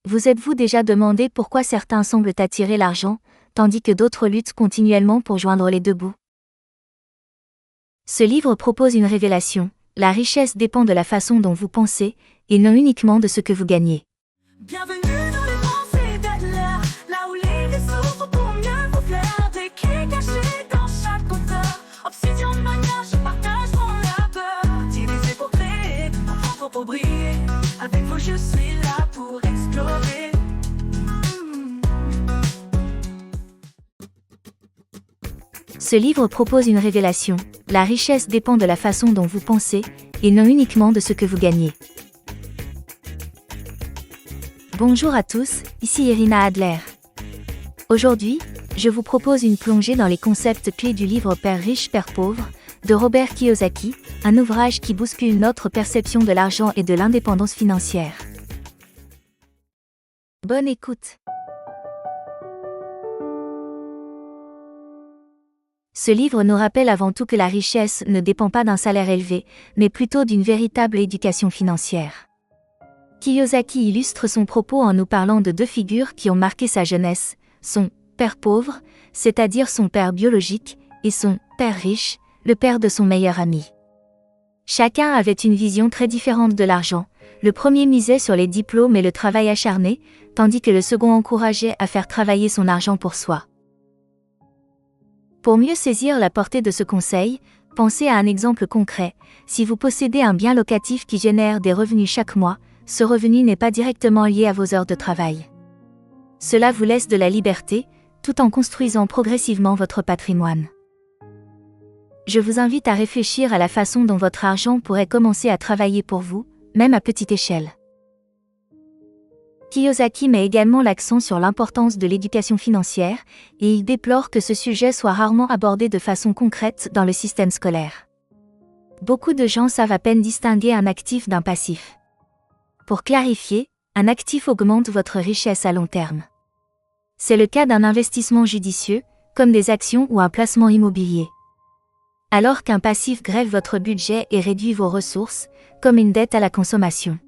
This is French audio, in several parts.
Vous êtes-vous déjà demandé pourquoi certains semblent attirer l'argent, tandis que d'autres luttent continuellement pour joindre les deux bouts? Ce livre propose une révélation: la richesse dépend de la façon dont vous pensez, et non uniquement de ce que vous gagnez. Bienvenue dans les pensées d'Adler, là où les vaisseaux font pour mieux vous plaire. Des clés cachées dans chaque compteur. Obsidian Mania, je partage mon labeur. Divisé pour créer, apprendre pour briller. Avec vous, je suis là pour explorer. Ce livre propose une révélation: la richesse dépend de la façon dont vous pensez, et non uniquement de ce que vous gagnez. Bonjour à tous, ici Irina Adler. Aujourd'hui, je vous propose une plongée dans les concepts clés du livre Père riche, Père pauvre, de Robert Kiyosaki, un ouvrage qui bouscule notre perception de l'argent et de l'indépendance financière. Bonne écoute. Ce livre nous rappelle avant tout que la richesse ne dépend pas d'un salaire élevé, mais plutôt d'une véritable éducation financière. Kiyosaki illustre son propos en nous parlant de deux figures qui ont marqué sa jeunesse: son père pauvre, c'est-à-dire son père biologique, et son père riche, le père de son meilleur ami. Chacun avait une vision très différente de l'argent. Le premier misait sur les diplômes et le travail acharné, tandis que le second encourageait à faire travailler son argent pour soi. Pour mieux saisir la portée de ce conseil, pensez à un exemple concret. Si vous possédez un bien locatif qui génère des revenus chaque mois, ce revenu n'est pas directement lié à vos heures de travail. Cela vous laisse de la liberté, tout en construisant progressivement votre patrimoine. Je vous invite à réfléchir à la façon dont votre argent pourrait commencer à travailler pour vous, même à petite échelle. Kiyosaki met également l'accent sur l'importance de l'éducation financière, et il déplore que ce sujet soit rarement abordé de façon concrète dans le système scolaire. Beaucoup de gens savent à peine distinguer un actif d'un passif. Pour clarifier, un actif augmente votre richesse à long terme. C'est le cas d'un investissement judicieux, comme des actions ou un placement immobilier. Alors qu'un passif grève votre budget et réduit vos ressources, comme une dette à la consommation.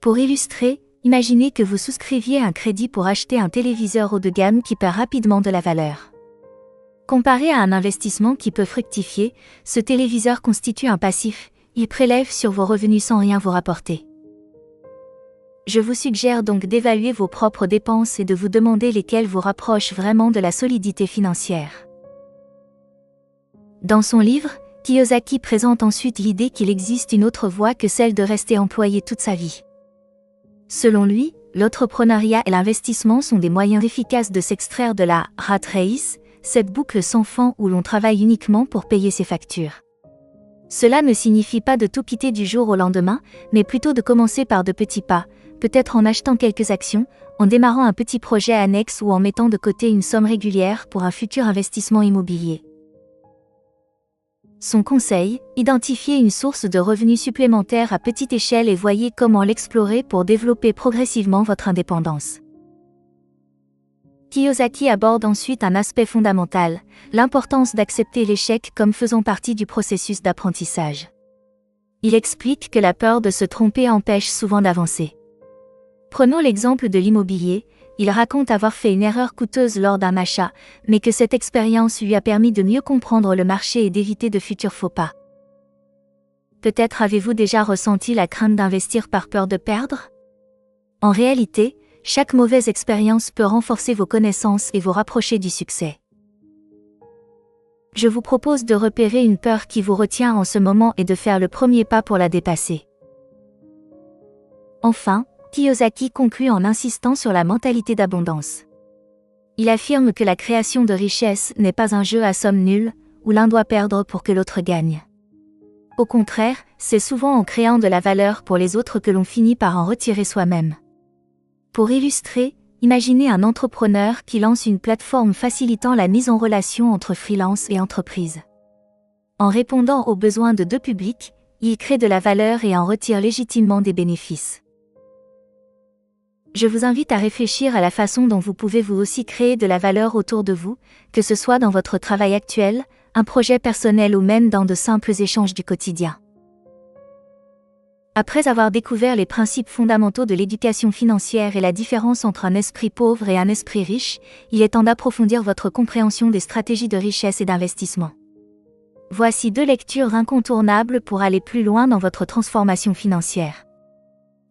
Pour illustrer, imaginez que vous souscriviez un crédit pour acheter un téléviseur haut de gamme qui perd rapidement de la valeur. Comparé à un investissement qui peut fructifier, ce téléviseur constitue un passif, il prélève sur vos revenus sans rien vous rapporter. Je vous suggère donc d'évaluer vos propres dépenses et de vous demander lesquelles vous rapprochent vraiment de la solidité financière. Dans son livre, Kiyosaki présente ensuite l'idée qu'il existe une autre voie que celle de rester employé toute sa vie. Selon lui, l'entrepreneuriat et l'investissement sont des moyens efficaces de s'extraire de la « rat race », cette boucle sans fin où l'on travaille uniquement pour payer ses factures. Cela ne signifie pas de tout quitter du jour au lendemain, mais plutôt de commencer par de petits pas, peut-être en achetant quelques actions, en démarrant un petit projet annexe ou en mettant de côté une somme régulière pour un futur investissement immobilier. Son conseil: identifiez une source de revenus supplémentaires à petite échelle et voyez comment l'explorer pour développer progressivement votre indépendance. Kiyosaki aborde ensuite un aspect fondamental, l'importance d'accepter l'échec comme faisant partie du processus d'apprentissage. Il explique que la peur de se tromper empêche souvent d'avancer. Prenons l'exemple de l'immobilier. Il raconte avoir fait une erreur coûteuse lors d'un achat, mais que cette expérience lui a permis de mieux comprendre le marché et d'éviter de futurs faux pas. Peut-être avez-vous déjà ressenti la crainte d'investir par peur de perdre? En réalité, chaque mauvaise expérience peut renforcer vos connaissances et vous rapprocher du succès. Je vous propose de repérer une peur qui vous retient en ce moment et de faire le premier pas pour la dépasser. Enfin, Kiyosaki conclut en insistant sur la mentalité d'abondance. Il affirme que la création de richesse n'est pas un jeu à somme nulle, où l'un doit perdre pour que l'autre gagne. Au contraire, c'est souvent en créant de la valeur pour les autres que l'on finit par en retirer soi-même. Pour illustrer, imaginez un entrepreneur qui lance une plateforme facilitant la mise en relation entre freelance et entreprise. En répondant aux besoins de deux publics, il crée de la valeur et en retire légitimement des bénéfices. Je vous invite à réfléchir à la façon dont vous pouvez vous aussi créer de la valeur autour de vous, que ce soit dans votre travail actuel, un projet personnel ou même dans de simples échanges du quotidien. Après avoir découvert les principes fondamentaux de l'éducation financière et la différence entre un esprit pauvre et un esprit riche, il est temps d'approfondir votre compréhension des stratégies de richesse et d'investissement. Voici 2 lectures incontournables pour aller plus loin dans votre transformation financière.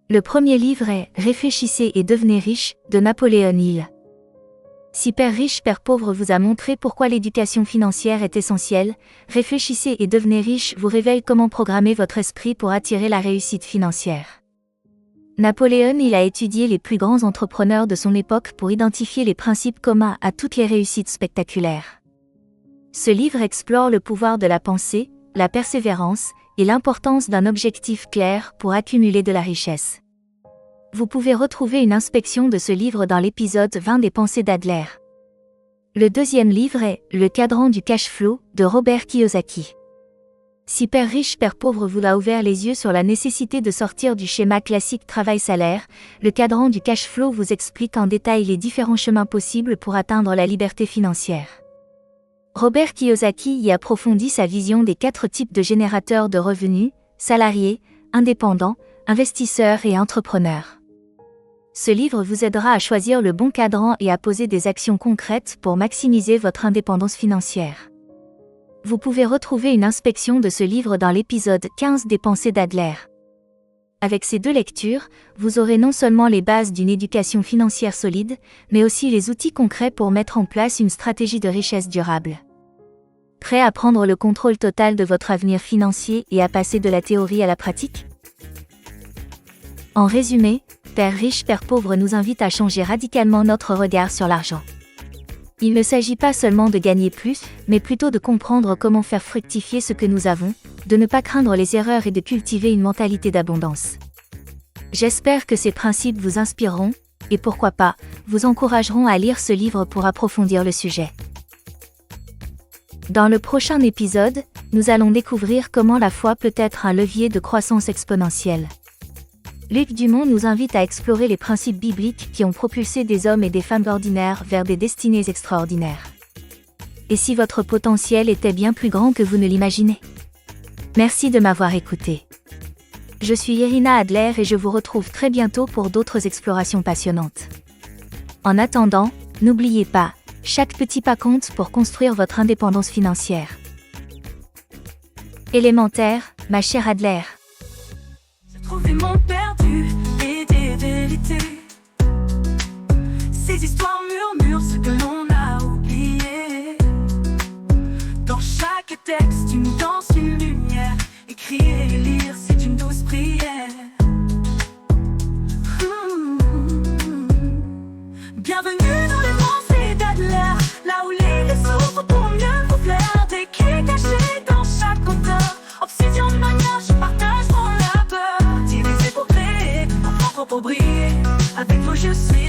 Le premier livre est « Réfléchissez et devenez riche » de Napoléon Hill. Si Père riche, Père pauvre vous a montré pourquoi l'éducation financière est essentielle, Réfléchissez et devenez riche vous révèle comment programmer votre esprit pour attirer la réussite financière. Napoléon Hill a étudié les plus grands entrepreneurs de son époque pour identifier les principes communs à toutes les réussites spectaculaires. Ce livre explore le pouvoir de la pensée, la persévérance et l'importance d'un objectif clair pour accumuler de la richesse. Vous pouvez retrouver une inspection de ce livre dans l'épisode 20 des Pensées d'Adler. Le deuxième livre est « Le cadran du cash flow » de Robert Kiyosaki. Si Père riche, Père pauvre vous a ouvert les yeux sur la nécessité de sortir du schéma classique travail-salaire, le cadran du cash flow vous explique en détail les différents chemins possibles pour atteindre la liberté financière. Robert Kiyosaki y approfondit sa vision des 4 types de générateurs de revenus, salariés, indépendants, investisseurs et entrepreneurs. Ce livre vous aidera à choisir le bon cadran et à poser des actions concrètes pour maximiser votre indépendance financière. Vous pouvez retrouver une inspection de ce livre dans l'épisode 15 des Pensées d'Adler. Avec ces 2 lectures, vous aurez non seulement les bases d'une éducation financière solide, mais aussi les outils concrets pour mettre en place une stratégie de richesse durable. Prêt à prendre le contrôle total de votre avenir financier et à passer de la théorie à la pratique ? En résumé, Père riche, Père pauvre nous invite à changer radicalement notre regard sur l'argent. Il ne s'agit pas seulement de gagner plus, mais plutôt de comprendre comment faire fructifier ce que nous avons, de ne pas craindre les erreurs et de cultiver une mentalité d'abondance. J'espère que ces principes vous inspireront, et pourquoi pas, vous encourageront à lire ce livre pour approfondir le sujet. Dans le prochain épisode, nous allons découvrir comment la foi peut être un levier de croissance exponentielle. Luc Dumont nous invite à explorer les principes bibliques qui ont propulsé des hommes et des femmes ordinaires vers des destinées extraordinaires. Et si votre potentiel était bien plus grand que vous ne l'imaginez ? Merci de m'avoir écouté. Je suis Irina Adler et je vous retrouve très bientôt pour d'autres explorations passionnantes. En attendant, n'oubliez pas, chaque petit pas compte pour construire votre indépendance financière. Élémentaire, ma chère Adler. Trouver mon perdu et des vérités. Ces histoires murmurent ce que l'on a oublié. Dans chaque texte, une danse, une lumière. Écrire et lire, c'est une douce prière. Bienvenue dans les pensées d'Adler, là où les réseaux pour mieux vous plaire. Des clés cachées dans chaque auteur. Obsidian de manière, je partage mon labeur. Pour briller, avec vos je suis